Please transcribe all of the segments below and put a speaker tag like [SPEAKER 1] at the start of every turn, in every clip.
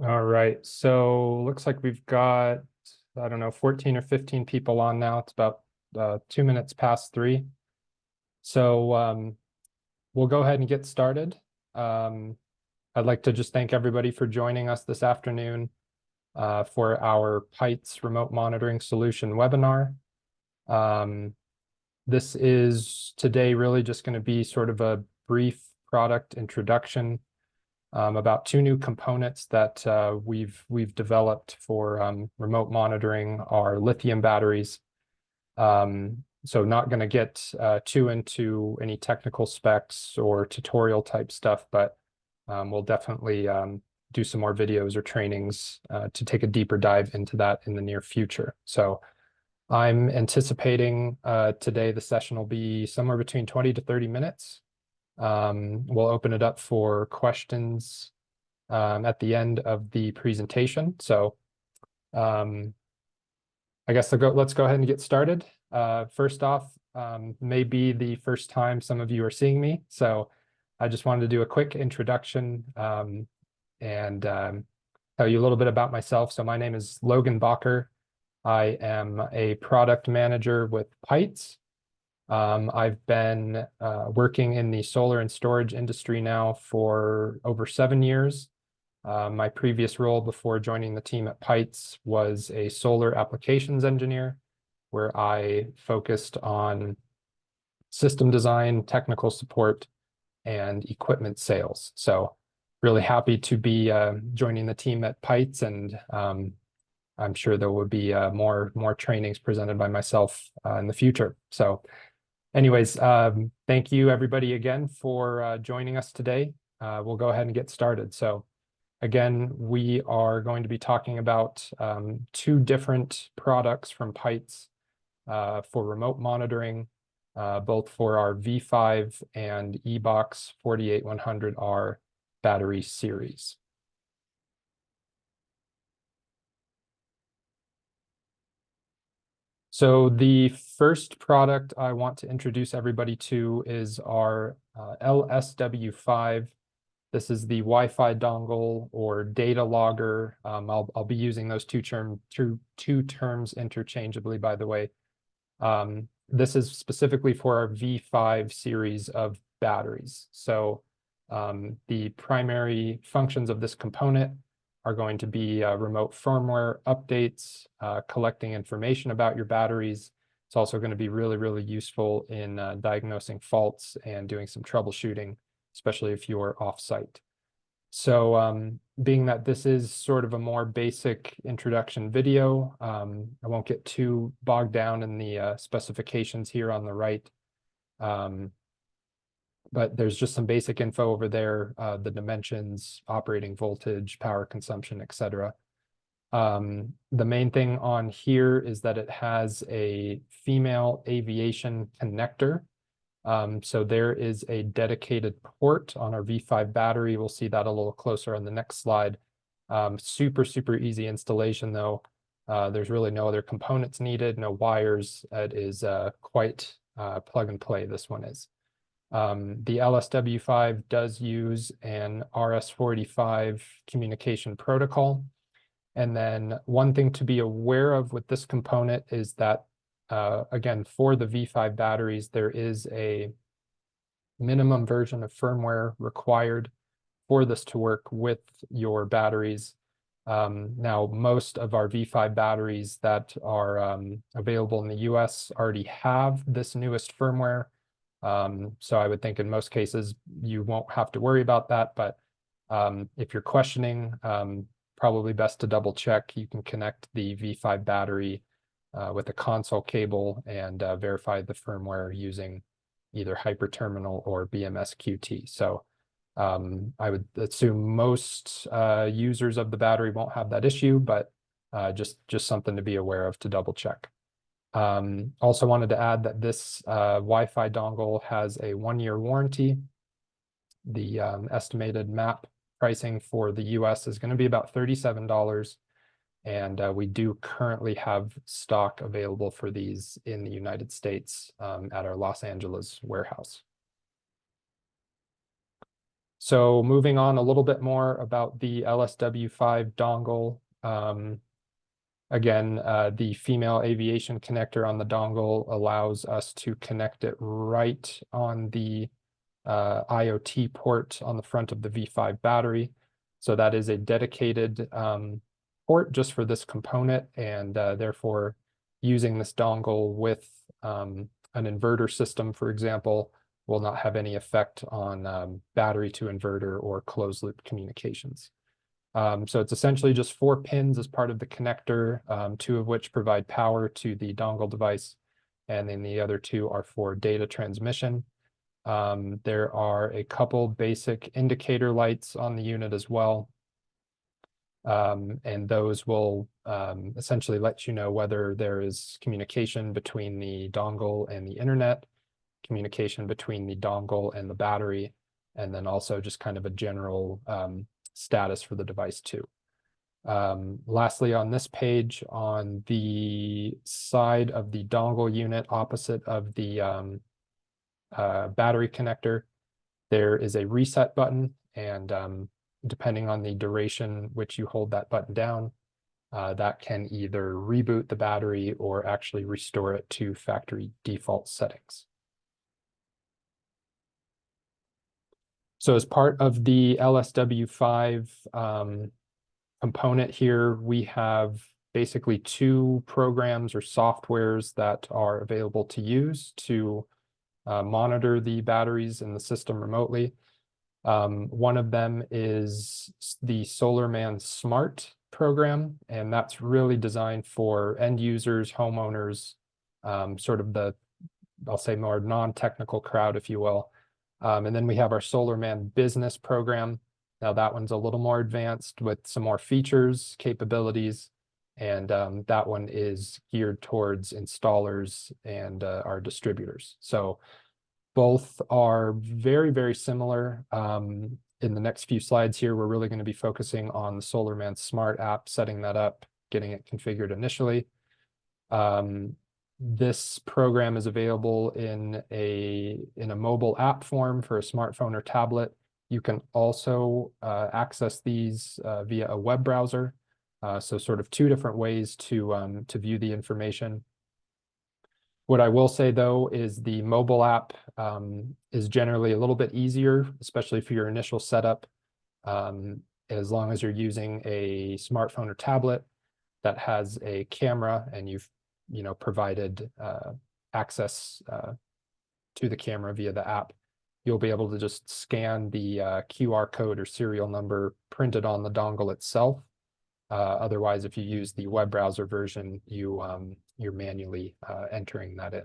[SPEAKER 1] All right, so looks like we've got, I don't know, 14 or 15 people on now. It's about 2 minutes past 3. So we'll go ahead and get started. Um, I'd like to just thank everybody for joining us this afternoon for our Pytes remote monitoring solution webinar. This is today really just going to be sort of a brief product introduction about 2 new components that we've developed for remote monitoring our lithium batteries. So not going to get too into any technical specs or tutorial type stuff, but we'll definitely do some more videos or trainings to take a deeper dive into that in the near future. So I'm anticipating today the session will be somewhere between 20 to 30 minutes. We'll open it up for questions at the end of the presentation. So I guess let's go ahead and get started. First off, may be the first time some of you are seeing me. So I just wanted to do a quick introduction and tell you a little bit about myself. So my name is Logan Bacher. I am a product manager with Pytes. I've been working in the solar and storage industry now for over 7 years. My previous role before joining the team at Pytes was a solar applications engineer, where I focused on system design, technical support, and equipment sales. So really happy to be joining the team at Pytes, and I'm sure there will be more trainings presented by myself in the future. So anyways, thank you everybody again for joining us today. We'll go ahead and get started. So again, we are going to be talking about 2 different products from Pytes for remote monitoring, both for our V5 and eBox 48100R battery series. So the first product I want to introduce everybody to is our LSW5. This is the Wi-Fi dongle or data logger. I'll be using those two terms interchangeably, by the way. This is specifically for our V5 series of batteries. So the primary functions of this component are going to be remote firmware updates, collecting information about your batteries. It's also going to be really, really useful in diagnosing faults and doing some troubleshooting, especially if you're off-site. So being that this is sort of a more basic introduction video, I won't get too bogged down in the specifications here on the right. But there's just some basic info over there, the dimensions, operating voltage, power consumption, etc. The main thing on here is that it has a female aviation connector. So there is a dedicated port on our V5 battery. We'll see that a little closer on the next slide. Super, super easy installation though. There's really no other components needed, no wires. It is quite plug and play, this one is. The LSW5 does use an RS-485 communication protocol. And then one thing to be aware of with this component is that, again, for the V5 batteries, there is a minimum version of firmware required for this to work with your batteries. Now, most of our V5 batteries that are available in the US already have this newest firmware. So I would think in most cases, you won't have to worry about that. But if you're questioning, probably best to double check. You can connect the V5 battery with a console cable and verify the firmware using either Hyperterminal or BMS QT. So I would assume most users of the battery won't have that issue, but just something to be aware of to double check. Also wanted to add that this Wi-Fi dongle has a 1-year warranty. The estimated map pricing for the US is going to be about $37. And we do currently have stock available for these in the United States at our Los Angeles warehouse. So moving on a little bit more about the LSW5 dongle. Again, the female aviation connector on the dongle allows us to connect it right on the IoT port on the front of the V5 battery. So that is a dedicated port just for this component, and therefore using this dongle with an inverter system, for example, will not have any effect on battery to inverter or closed loop communications. So it's essentially just 4 pins as part of the connector, 2 of which provide power to the dongle device, and then the other 2 are for data transmission. There are a couple basic indicator lights on the unit as well. And those will essentially let you know whether there is communication between the dongle and the internet, communication between the dongle and the battery, and then also just kind of a general status for the device too. Lastly, on this page, on the side of the dongle unit opposite of the battery connector, there is a reset button, and depending on the duration which you hold that button down, that can either reboot the battery or actually restore it to factory default settings. So as part of the LSW5 component here, we have basically 2 programs or softwares that are available to use to monitor the batteries in the system remotely. One of them is the SolarMan Smart program, and that's really designed for end users, homeowners, sort of the, I'll say, more non-technical crowd, if you will. And then we have our SolarMan Business program. Now that one's a little more advanced with some more features, capabilities, and that one is geared towards installers and our distributors. So both are very, very similar. In the next few slides here, we're really going to be focusing on the SolarMan Smart app, setting that up, getting it configured initially. This program is available in a mobile app form for a smartphone or tablet. You can also access these via a web browser. So sort of 2 different ways to view the information. What I will say, though, is the mobile app is generally a little bit easier, especially for your initial setup, as long as you're using a smartphone or tablet that has a camera and you've provided access to the camera via the app. You'll be able to just scan the QR code or serial number printed on the dongle itself. Otherwise, if you use the web browser version, you're manually entering that in.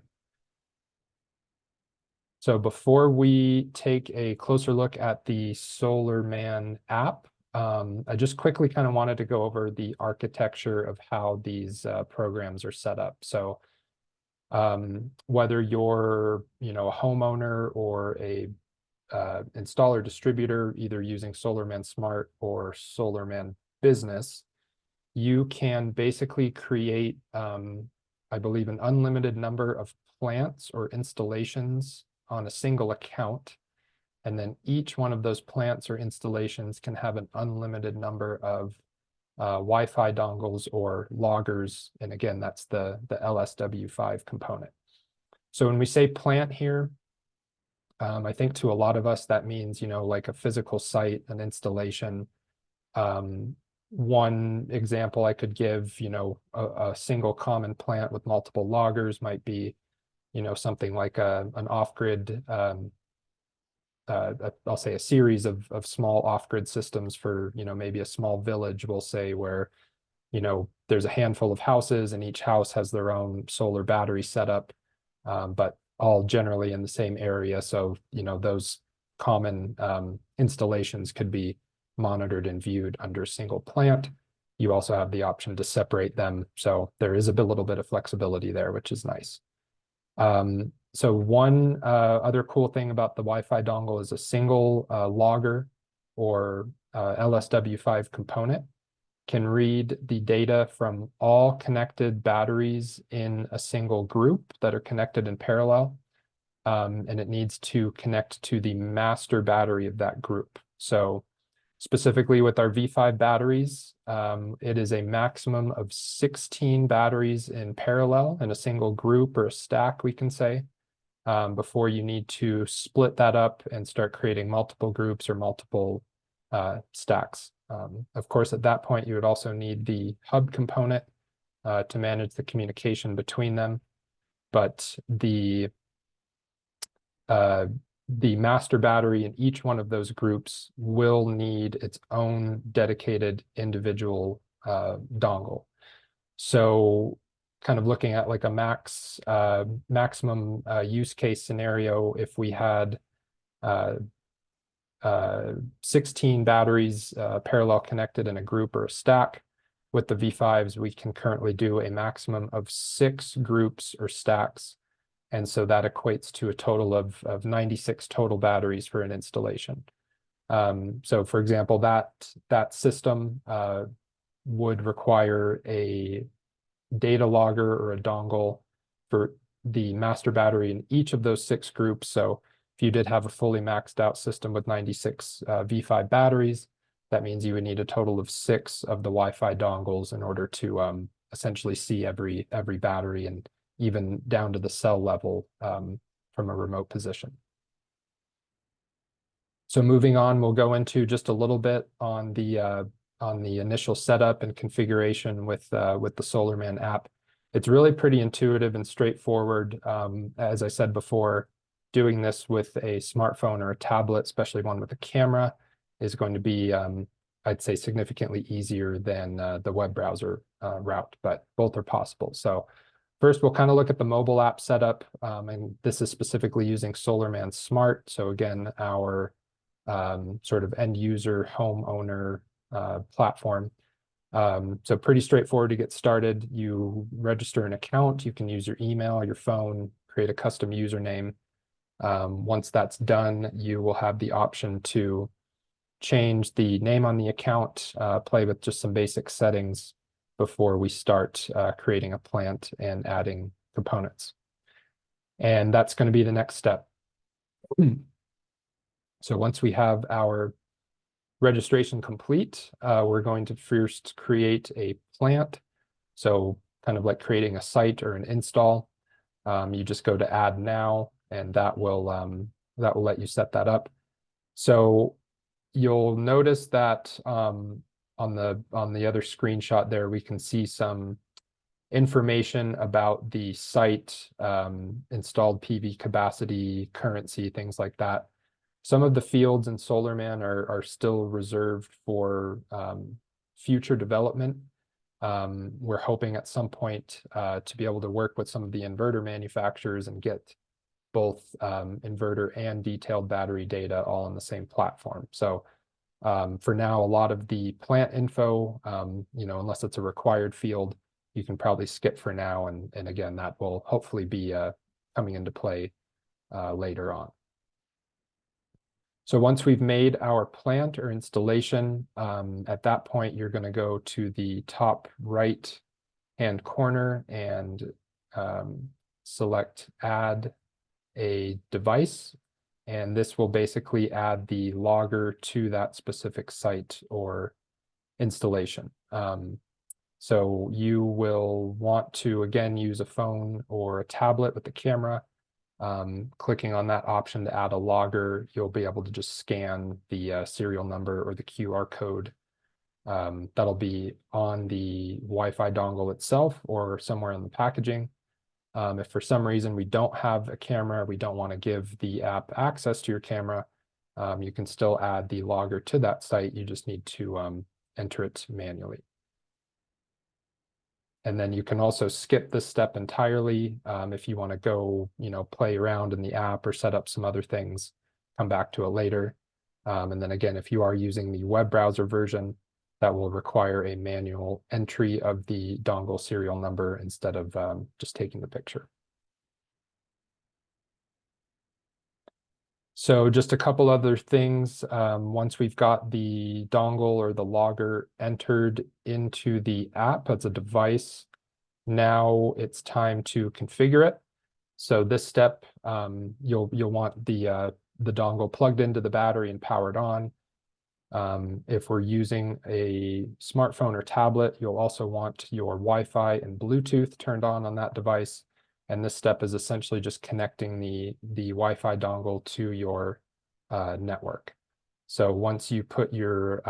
[SPEAKER 1] So before we take a closer look at the SolarMan app, I just quickly kind of wanted to go over the architecture of how these programs are set up. So whether you're a homeowner or a installer distributor, either using SolarMan Smart or SolarMan Business, you can basically create, I believe, an unlimited number of plants or installations on a single account. And then each one of those plants or installations can have an unlimited number of Wi-Fi dongles or loggers. And again, that's the LSW5 component. So when we say plant here, I think to a lot of us, that means, like a physical site, an installation. One example I could give, a single common plant with multiple loggers might be, something like an off-grid, I'll say a series of small off-grid systems for, maybe a small village, we'll say, where, there's a handful of houses and each house has their own solar battery setup, but all generally in the same area. So, those common installations could be monitored and viewed under a single plant. You also have the option to separate them. So there is a little bit of flexibility there, which is nice. So one other cool thing about the Wi-Fi dongle is a single logger or LSW5 component can read the data from all connected batteries in a single group that are connected in parallel. And it needs to connect to the master battery of that group. So specifically with our V5 batteries, it is a maximum of 16 batteries in parallel in a single group or a stack, we can say, before you need to split that up and start creating multiple groups or multiple stacks. Of course, at that point, you would also need the hub component to manage the communication between them. But the master battery in each one of those groups will need its own dedicated individual dongle. So kind of looking at like a maximum use case scenario, if we had 16 batteries parallel connected in a group or a stack. With the V5s, we can currently do a maximum of 6 groups or stacks. And so that equates to a total of 96 total batteries for an installation. So for example, that system would require a data logger or a dongle for the master battery in each of those 6 groups. So if you did have a fully maxed out system with 96 V5 batteries, that means you would need a total of 6 of the Wi-Fi dongles in order to essentially see every battery and even down to the cell level from a remote position. So moving on, we'll go into just a little bit on the initial setup and configuration with the SolarMan app. It's really pretty intuitive and straightforward. As I said before, doing this with a smartphone or a tablet, especially one with a camera, is going to be, I'd say, significantly easier than the web browser route, but both are possible. So first, we'll kind of look at the mobile app setup, and this is specifically using SolarMan Smart. So again, our sort of end user homeowner platform. So pretty straightforward to get started. You register an account. You can use your email, your phone, create a custom username. Once that's done, you will have the option to change the name on the account, play with just some basic settings before we start creating a plant and adding components. And that's going to be the next step. So once we have our registration complete, we're going to first create a plant. So kind of like creating a site or an install. You just go to add now, and that will let you set that up. So you'll notice that on the other screenshot there, we can see some information about the site, installed PV capacity, currency, things like that. Some of the fields in SolarMan are still reserved for future development. We're hoping at some point to be able to work with some of the inverter manufacturers and get both inverter and detailed battery data all on the same platform. So for now, a lot of the plant info, unless it's a required field, you can probably skip for now. And again, that will hopefully be coming into play later on. So once we've made our plant or installation, at that point, you're going to go to the top right hand corner and select add a device. And this will basically add the logger to that specific site or installation. So you will want to, again, use a phone or a tablet with the camera. Clicking on that option to add a logger, you'll be able to just scan the serial number or the QR code. That'll be on the Wi-Fi dongle itself or somewhere in the packaging. If for some reason we don't have a camera, we don't want to give the app access to your camera, you can still add the logger to that site. You just need to enter it manually. And then you can also skip this step entirely if you want to go, play around in the app or set up some other things, come back to it later. And then again, if you are using the web browser version, that will require a manual entry of the dongle serial number instead of just taking the picture. So just a couple other things. Once we've got the dongle or the logger entered into the app as a device, now it's time to configure it. So this step, you'll want the dongle plugged into the battery and powered on. If we're using a smartphone or tablet, you'll also want your Wi-Fi and Bluetooth turned on that device. And this step is essentially just connecting the Wi-Fi dongle to your network. So once you put your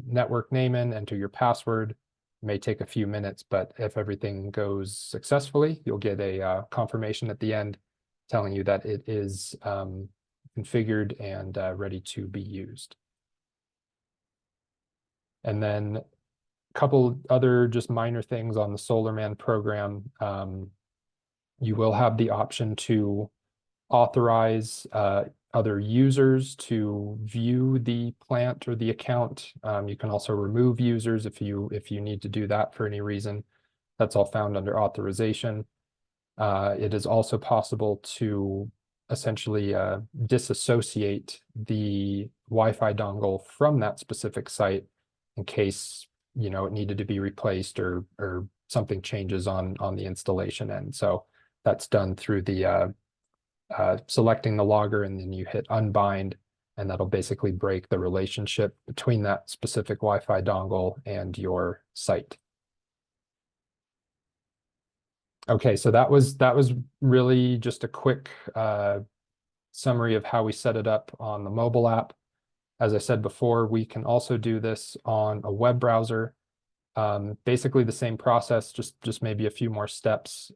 [SPEAKER 1] network name in, enter your password, it may take a few minutes, but if everything goes successfully, you'll get a confirmation at the end telling you that it is configured and ready to be used. And then a couple other just minor things on the SolarMan program. You will have the option to authorize other users to view the plant or the account. You can also remove users if you need to do that for any reason. That's all found under authorization. It is also possible to essentially disassociate the Wi-Fi dongle from that specific site in case it needed to be replaced or something changes on the installation end. So that's done through the selecting the logger, and then you hit unbind, and that'll basically break the relationship between that specific Wi-Fi dongle and your site. Okay, so that was really just a quick summary of how we set it up on the mobile app. As I said before, we can also do this on a web browser. Basically the same process, just maybe a few more steps.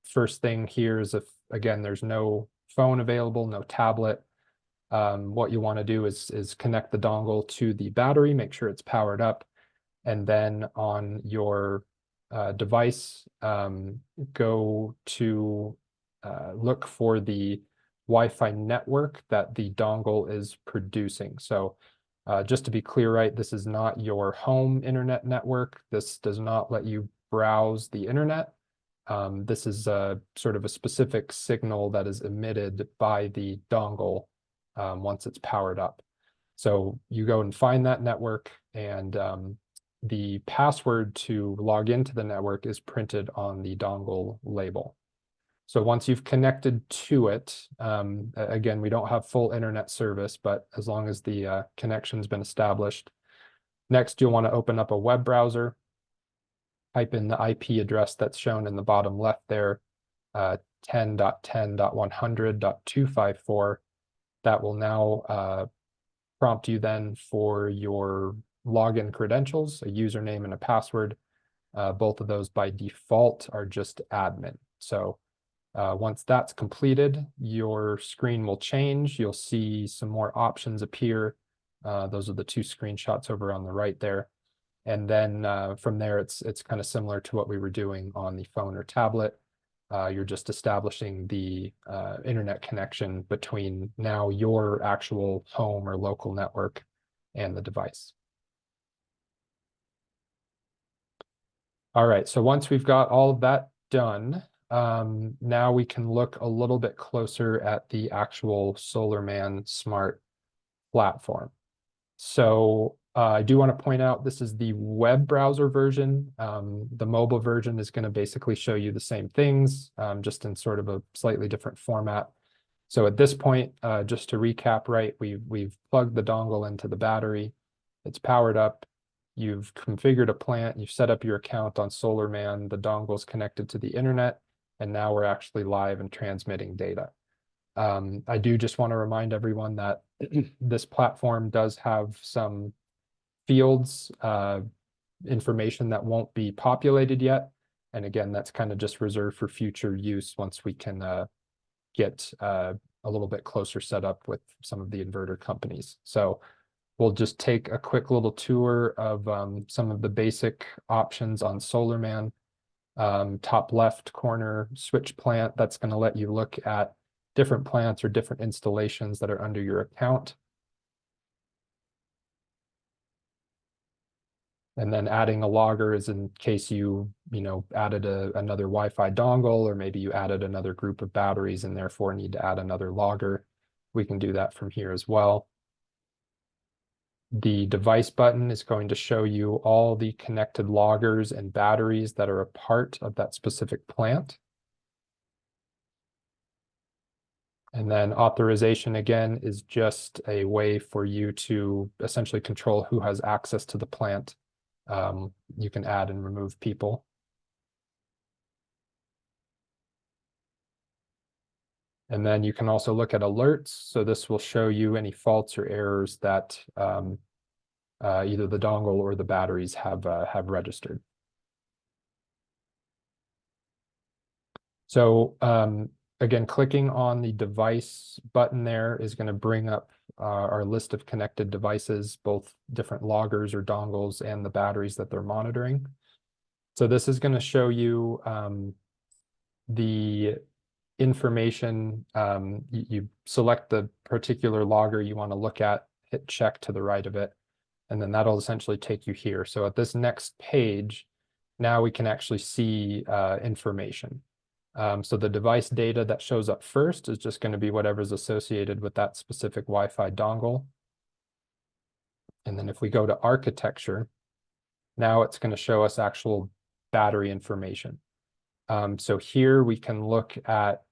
[SPEAKER 1] First thing here is if, again, there's no phone available, no tablet, what you want to do is connect the dongle to the battery, make sure it's powered up, and then on your device, go to look for the Wi-Fi network that the dongle is producing. So just to be clear, right, this is not your home internet network. This does not let you browse the internet. This is sort of a specific signal that is emitted by the dongle once it's powered up. So you go and find that network, and the password to log into the network is printed on the dongle label. So once you've connected to it, again, we don't have full internet service, but as long as the connection's been established, next you'll want to open up a web browser, type in the IP address that's shown in the bottom left there, 10.10.100.254. That will now prompt you then for your login credentials, a username and a password. Both of those by default are just admin. So once that's completed, your screen will change. You'll see some more options appear. Those are the two screenshots over on the right there. And then from there, it's kind of similar to what we were doing on the phone or tablet. You're just establishing the internet connection between now your actual home or local network and the device. All right, so once we've got all of that done, now we can look a little bit closer at the actual SolarMan Smart platform. So I do want to point out this is the web browser version. The mobile version is going to basically show you the same things, just in sort of a slightly different format. So at this point, just to recap, right, we've plugged the dongle into the battery. It's powered up. You've configured a plant. You've set up your account on SolarMan. The dongle's connected to the internet, and now we're actually live and transmitting data. I do just want to remind everyone that this platform does have some fields, information that won't be populated yet. And again, that's kind of just reserved for future use once we can get a little bit closer set up with some of the inverter companies. So we'll just take a quick little tour of some of the basic options on SolarMan. Top left corner, switch plant, that's going to let you look at different plants or different installations that are under your account. And then adding a logger is in case you added another Wi-Fi dongle, or maybe you added another group of batteries and therefore need to add another logger. We can do that from here as well. The device button is going to show you all the connected loggers and batteries that are a part of that specific plant. And then authorization, again, is just a way for you to essentially control who has access to the plant. You can add and remove people. And then you can also look at alerts. So this will show you any faults or errors that either the dongle or the batteries have registered. So again, clicking on the device button there is going to bring up our list of connected devices, both different loggers or dongles and the batteries that they're monitoring. So this is going to show you the information. You select the particular logger you want to look at, hit check to the right of it, and then that'll essentially take you here. So at this next page, now we can actually see information. So the device data that shows up first is just going to be whatever's associated with that specific Wi-Fi dongle. And then if we go to architecture, now it's going to show us actual battery information. So here we can look at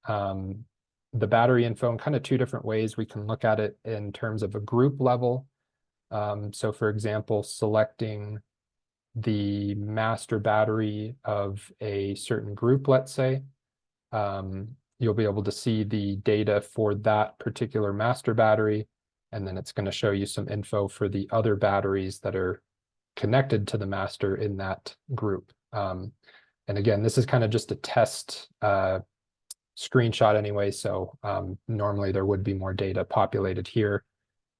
[SPEAKER 1] the battery info in kind of two different ways. We can look at it in terms of a group level. So for example, selecting the master battery of a certain group, let's say, you'll be able to see the data for that particular master battery, and then it's going to show you some info for the other batteries that are connected to the master in that group. And again, this is kind of just a test screenshot anyway, so normally there would be more data populated here.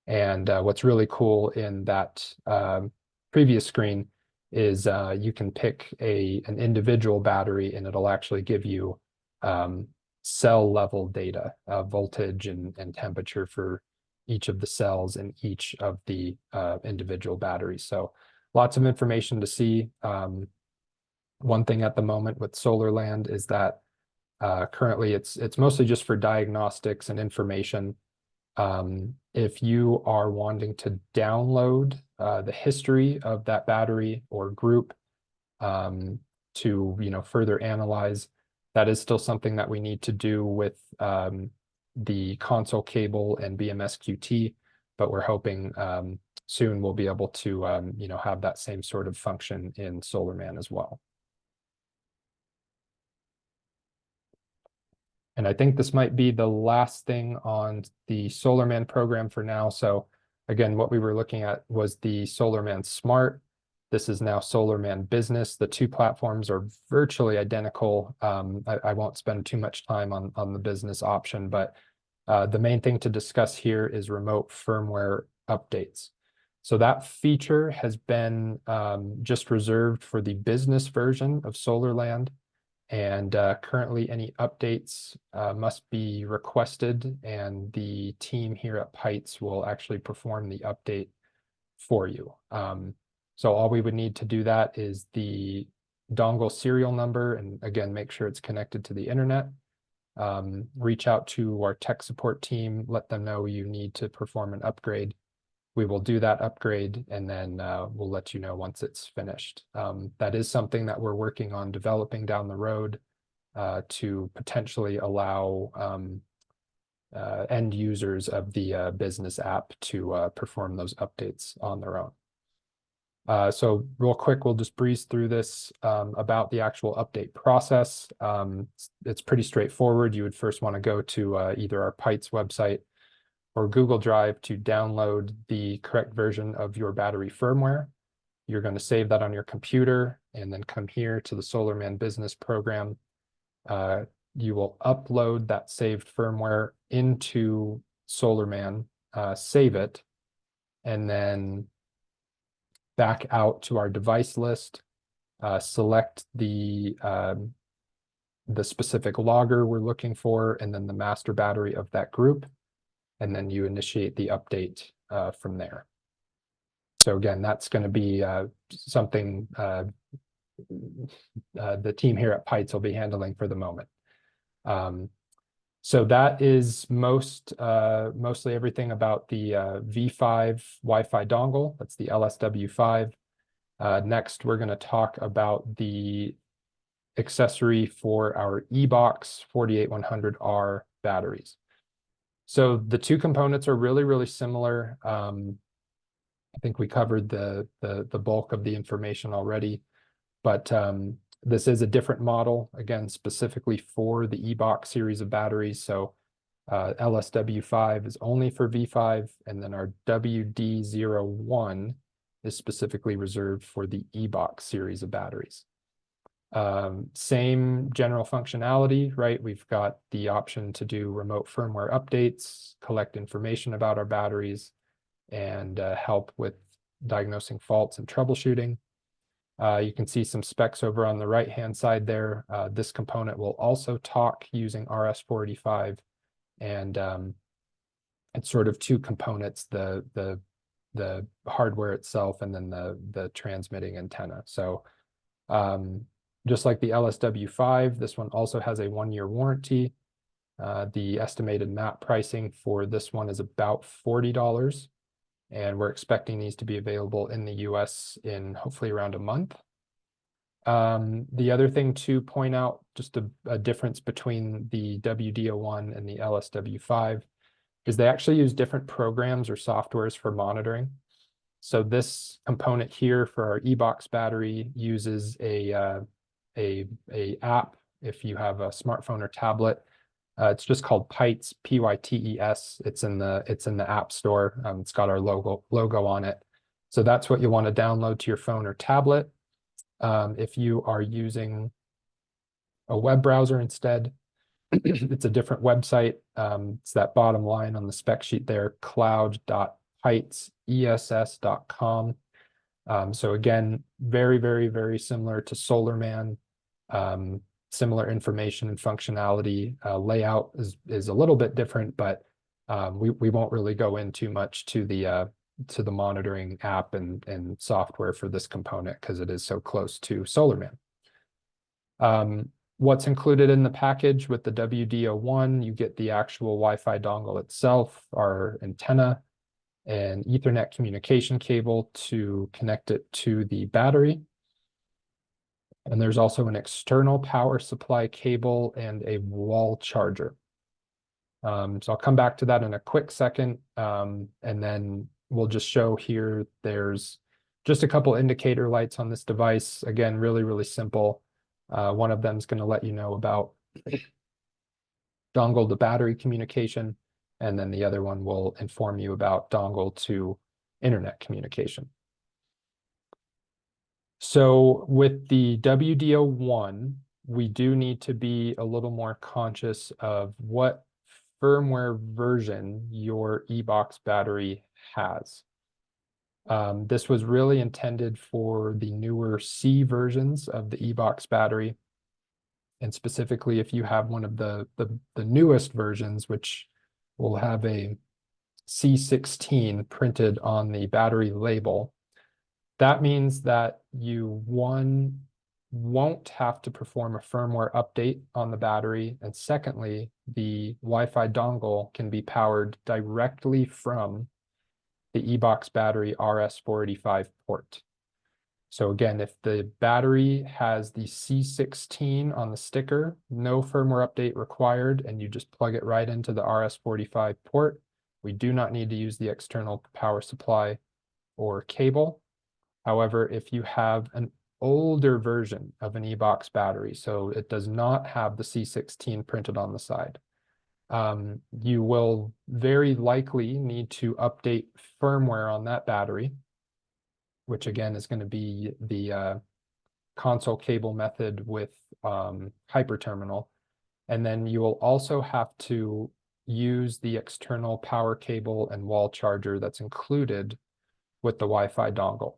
[SPEAKER 1] And what's really cool in that previous screen is you can pick an individual battery and it'll actually give you cell level data, voltage and temperature for each of the cells in each of the individual batteries. So lots of information to see. One thing at the moment with SolarLand is that currently it's mostly just for diagnostics and information. If you are wanting to download the history of that battery or group to further analyze, that is still something that we need to do with the console cable and BMSQT, but we're hoping soon we'll be able to have that same sort of function in SolarMan as well. And I think this might be the last thing on the SolarMan program for now. So again, what we were looking at was the SolarMan Smart. This is now SolarMan Business. The two platforms are virtually identical. I won't spend too much time on the business option, but the main thing to discuss here is remote firmware updates. So that feature has been just reserved for the business version of SolarLand. And currently any updates must be requested, and the team here at Pytes will actually perform the update for you. So all we would need to do that is the dongle serial number, and again, make sure it's connected to the internet. Reach out to our tech support team, let them know you need to perform an upgrade. We will do that upgrade, and then we'll let you know once it's finished. That is something that we're working on developing down the road to potentially allow end users of the business app to perform those updates on their own. So real quick, we'll just breeze through this about the actual update process. It's pretty straightforward. You would first want to go to either our Pytes website or Google Drive to download the correct version of your battery firmware. You're going to save that on your computer and then come here to the SolarMan Business program. You will upload that saved firmware into SolarMan, save it, and then back out to our device list, select the specific logger we're looking for, and then the master battery of that group, and then you initiate the update from there. So again, that's going to be something the team here at Pytes will be handling for the moment. So that is mostly everything about the V5 Wi-Fi dongle. That's the LSW5. Next, we're going to talk about the accessory for our eBox 48100R batteries. So the two components are really, really similar. I think we covered the bulk of the information already, but this is a different model, again, specifically for the E-Box series of batteries. So LSW5 is only for V5, and then our WD01 is specifically reserved for the E-Box series of batteries. Same general functionality, right? We've got the option to do remote firmware updates, collect information about our batteries, and help with diagnosing faults and troubleshooting. You can see some specs over on the right-hand side there. This component will also talk using RS-485, and it's sort of two components, the hardware itself and then the transmitting antenna. So just like the LSW5, this one also has a 1-year warranty. The estimated map pricing for this one is about $40. And we're expecting these to be available in the US in hopefully around a month. The other thing to point out, just a difference between the WD01 and the LSW5, is they actually use different programs or softwares for monitoring. So this component here for our E-Box battery uses a app. If you have a smartphone or tablet, it's just called Pytes, Pytes. It's in the App Store. It's got our logo on it. So that's what you want to download to your phone or tablet. If you are using a web browser instead, it's a different website. It's that bottom line on the spec sheet there, cloud.pytesess.com. So again, very, very, very similar to SolarMan. Similar information and functionality. Layout is a little bit different, but we won't really go in too much to the monitoring app and software for this component because it is so close to SolarMan. What's included in the package with the WD01, you get the actual Wi-Fi dongle itself, our antenna, an Ethernet communication cable to connect it to the battery. And there's also an external power supply cable and a wall charger. So I'll come back to that in a quick second. And then we'll just show here, there's just a couple indicator lights on this device. Again, really, really simple. One of them is going to let you know about dongle to battery communication. And then the other one will inform you about dongle to internet communication. So with the WD01, we do need to be a little more conscious of what firmware version your E-Box battery has. This was really intended for the newer C versions of the E-Box battery. And specifically, if you have one of the newest versions, which will have a C16 printed on the battery label, that means that you, one, won't have to perform a firmware update on the battery. And secondly, the Wi-Fi dongle can be powered directly from the E-Box battery RS-485 port. So again, if the battery has the C16 on the sticker, no firmware update required, and you just plug it right into the RS-485 port, we do not need to use the external power supply or cable. However, if you have an older version of an E-Box battery, so it does not have the C16 printed on the side, you will very likely need to update firmware on that battery, which again is going to be the console cable method with hyperterminal. And then you will also have to use the external power cable and wall charger that's included with the Wi-Fi dongle.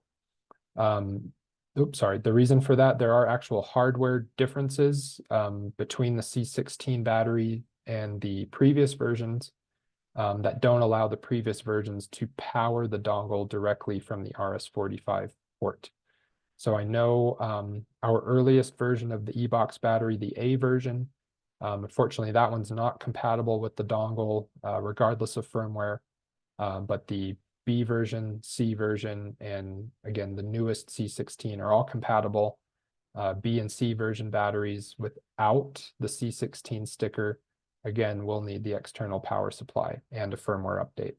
[SPEAKER 1] The reason for that, there are actual hardware differences between the C16 battery and the previous versions that don't allow the previous versions to power the dongle directly from the RS-485 port. So I know our earliest version of the E-Box battery, the A version, unfortunately that one's not compatible with the dongle regardless of firmware, but the B version, C version, and again, the newest C16 are all compatible. B and C version batteries without the C16 sticker again, we'll need the external power supply and a firmware update.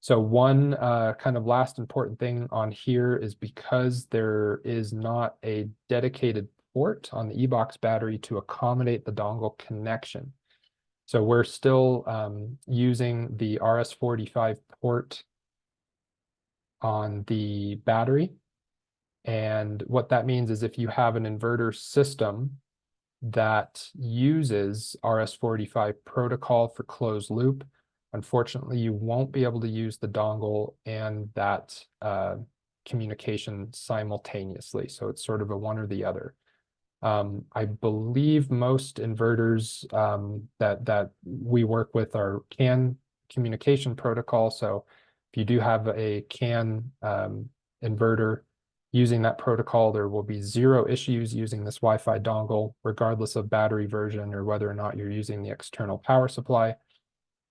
[SPEAKER 1] So one kind of last important thing on here is because there is not a dedicated port on the e-box battery to accommodate the dongle connection. So we're still using the RS-45 port on the battery. And what that means is if you have an inverter system that uses RS-45 protocol for closed loop, unfortunately, you won't be able to use the dongle and that communication simultaneously. So it's sort of a one or the other. I believe most inverters that we work with are CAN communication protocol. So if you do have a CAN inverter using that protocol, there will be zero issues using this Wi-Fi dongle, regardless of battery version or whether or not you're using the external power supply.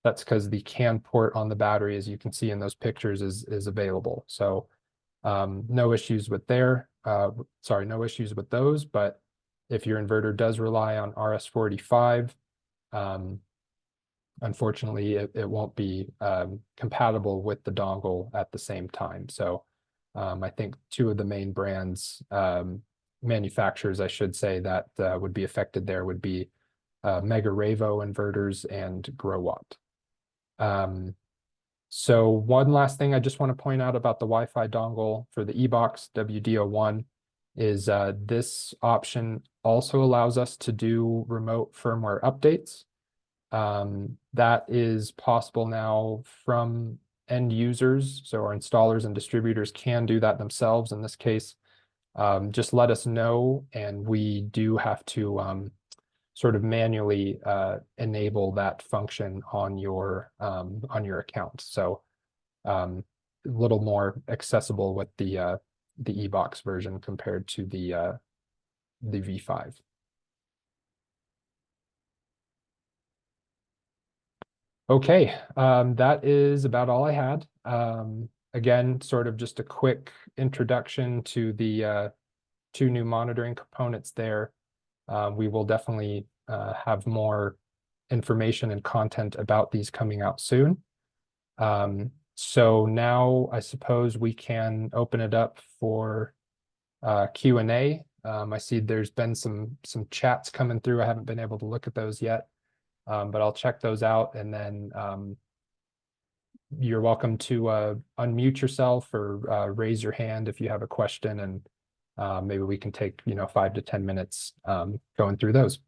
[SPEAKER 1] That's because the CAN port on the battery, as you can see in those pictures, is available. So no issues with no issues with those, but if your inverter does rely on RS-45, unfortunately, it won't be compatible with the dongle at the same time. So I think two of the main brands, manufacturers, I should say, that would be affected there would be Mega Revo inverters and Growatt. So one last thing I just want to point out about the Wi-Fi dongle for the e-box WD01 is this option also allows us to do remote firmware updates. That is possible now from end users. So our installers and distributors can do that themselves. In this case, just let us know, and we do have to sort of manually enable that function on your account. So a little more accessible with the e-box version compared to the V5. Okay, that is about all I had. Again, sort of just a quick introduction to the two new monitoring components there. We will definitely have more information and content about these coming out soon. So now I suppose we can open it up for Q&A. I see there's been some chats coming through. I haven't been able to look at those yet, but I'll check those out, and then you're welcome to unmute yourself or raise your hand if you have a question, and maybe we can take 5 to 10 minutes going through those.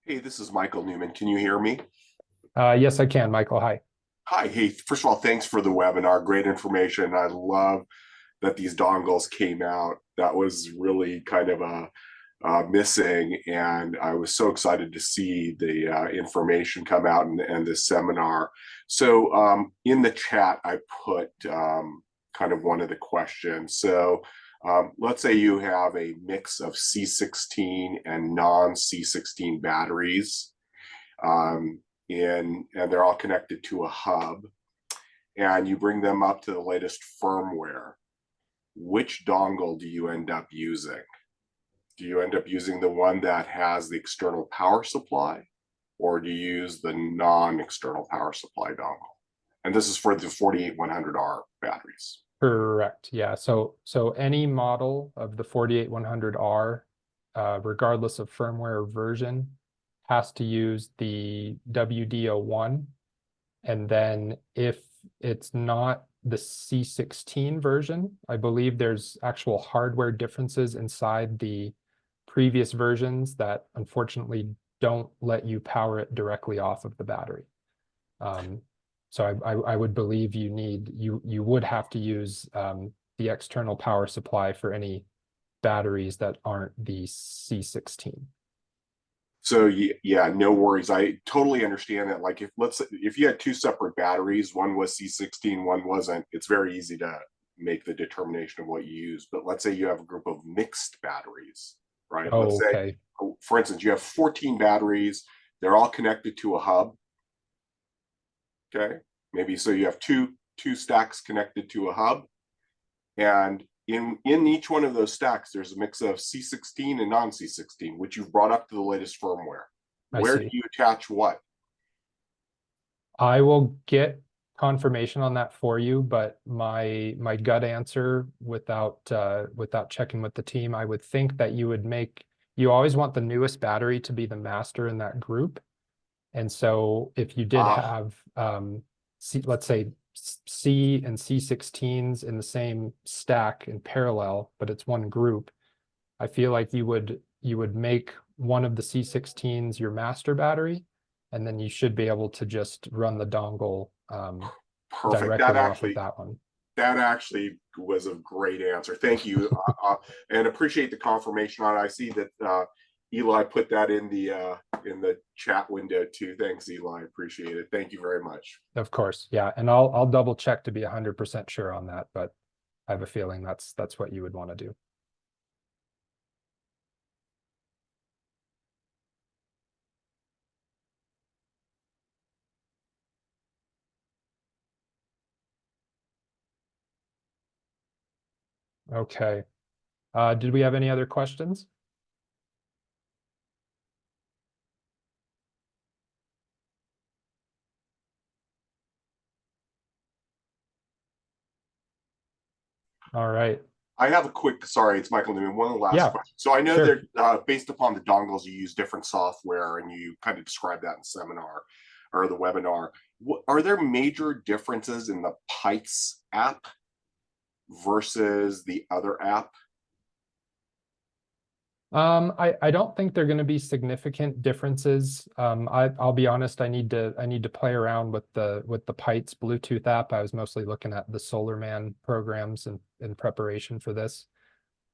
[SPEAKER 2] Hey, this is Michael Newman. Can you hear me?
[SPEAKER 1] Yes, I can, Michael. Hi.
[SPEAKER 2] Hi. Hey, first of all, thanks for the webinar. Great information. I love that these dongles came out. That was really kind of missing, and I was so excited to see the information come out and this seminar. So in the chat, I put kind of one of the questions. So let's say you have a mix of C16 and non-C16 batteries, and they're all connected to a hub, and you bring them up to the latest firmware. Which dongle do you end up using? Do you end up using the one that has the external power supply, or do you use the non-external power supply dongle? And this is for the 48100R batteries.
[SPEAKER 1] Correct. Yeah. So any model of the 48100R, regardless of firmware version, has to use the WD01. And then if it's not the C16 version, I believe there's actual hardware differences inside the previous versions that unfortunately don't let you power it directly off of the battery. So I would believe you would have to use the external power supply for any batteries that aren't the C16.
[SPEAKER 2] So yeah, no worries. I totally understand that. Like if you had two separate batteries, one was C16, one wasn't, it's very easy to make the determination of what you use. But let's say you have a group of mixed batteries, right?
[SPEAKER 1] Oh,
[SPEAKER 2] let's say, for instance, you have 14 batteries, they're all connected to a hub. Okay, maybe so you have two stacks connected to a hub, and in each one of those stacks, there's a mix of C16 and non-C16, which you've brought up to the latest firmware.
[SPEAKER 1] I
[SPEAKER 2] Where do
[SPEAKER 1] see.
[SPEAKER 2] you attach what?
[SPEAKER 1] I will get confirmation on that for you, but my gut answer without checking with the team, I would think that you always want the newest battery to be the master in that group. And so if you did have let's say C and C16s in the same stack in parallel, but it's one group, I feel like you would make one of the C16s your master battery, and then you should be able to just run the dongle
[SPEAKER 2] Perfect.
[SPEAKER 1] directly off of that one.
[SPEAKER 2] That actually was a great answer. Thank you, and appreciate the confirmation on it. I see that Eli put that in the chat window too. Thanks, Eli. Appreciate it. Thank you very much.
[SPEAKER 1] Of course, yeah, and I'll double check to be 100% sure on that, but I have a feeling that's what you would want to do. Okay. Did we have any other questions? All right.
[SPEAKER 2] I have a quick, sorry, it's Michael Newman. One last question. So I know
[SPEAKER 1] sure.
[SPEAKER 2] that based upon the dongles, you use different software, and you kind of described that in seminar or the webinar. Are there major differences in the Pytes app versus the other app?
[SPEAKER 1] I don't think they're going to be significant differences. I'll be honest, I need to play around with the Pytes Bluetooth app. I was mostly looking at the SolarMan programs in preparation for this.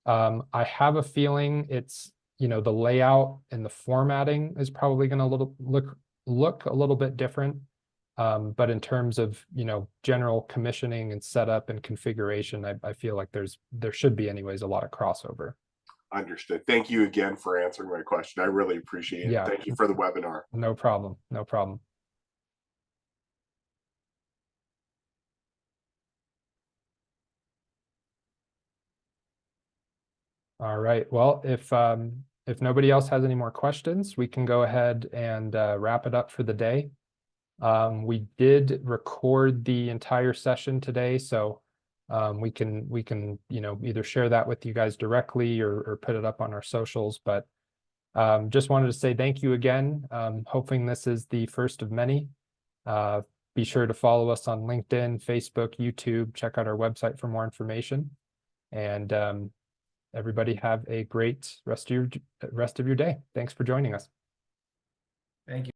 [SPEAKER 1] I have a feeling it's, the layout and the formatting is probably going to look a little bit different. But in terms of, general commissioning and setup and configuration, I feel like there should be anyways a lot of crossover.
[SPEAKER 2] Understood. Thank you again for answering my question. I really appreciate it. Thank you for the webinar.
[SPEAKER 1] No problem. No problem. All right. Well, if nobody else has any more questions, we can go ahead and wrap it up for the day. We did record the entire session today, so we can either share that with you guys directly or put it up on our socials. But just wanted to say thank you again. Hoping this is the first of many. Be sure to follow us on LinkedIn, Facebook, YouTube. Check out our website for more information. And everybody have a great rest of your day. Thanks for joining us.
[SPEAKER 3] Thank you.